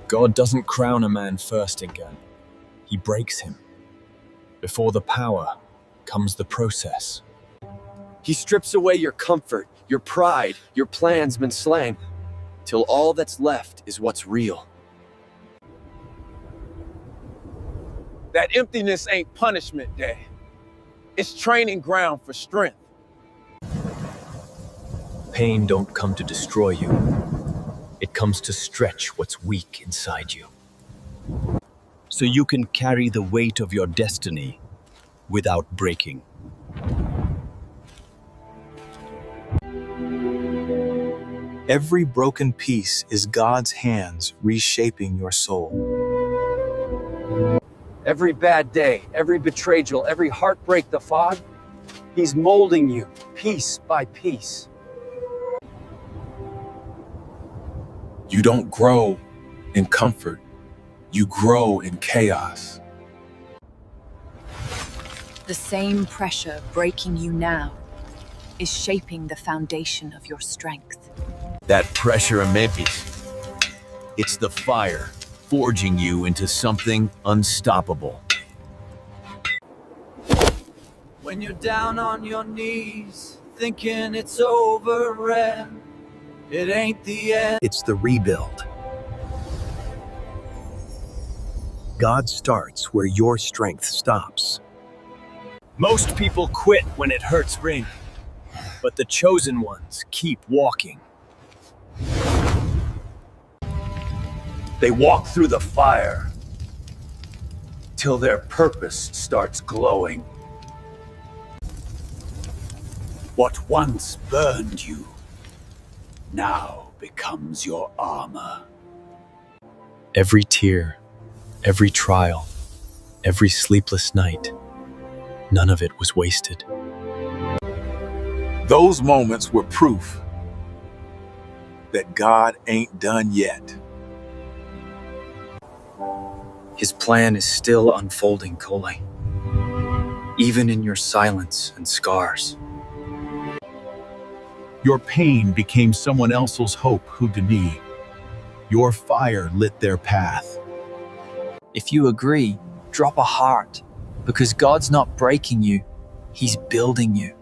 God doesn't crown a man first again. He breaks him. Before the power comes the process. He strips away your comfort, your pride, your plan's been slain, till all that's left is what's real. That emptiness ain't punishment day. It's training ground for strength. Pain don't come to destroy you. It comes to stretch what's weak inside you. So you can carry the weight of your destiny without breaking. Every broken piece is God's hands reshaping your soul. Every bad day, every betrayal, every heartbreak the fog, He's molding you piece by piece. You don't grow in comfort. You grow in chaos. The same pressure breaking you now is shaping the foundation of your strength. That pressure of Memphis, it's the fire forging you into something unstoppable. When you're down on your knees, thinking it's over and it ain't the end. It's the rebuild. God starts where your strength stops. Most people quit when it hurts ring, but the chosen ones keep walking. They walk through the fire till their purpose starts glowing. What once burned you now becomes your armor. Every tear, every trial, every sleepless night, none of it was wasted. Those moments were proof that God ain't done yet. His plan is still unfolding, Cole. Even in your silence and scars. Your pain became someone else's hope, Houdini. Your fire lit their path. If you agree, drop a heart, because God's not breaking you, He's building you.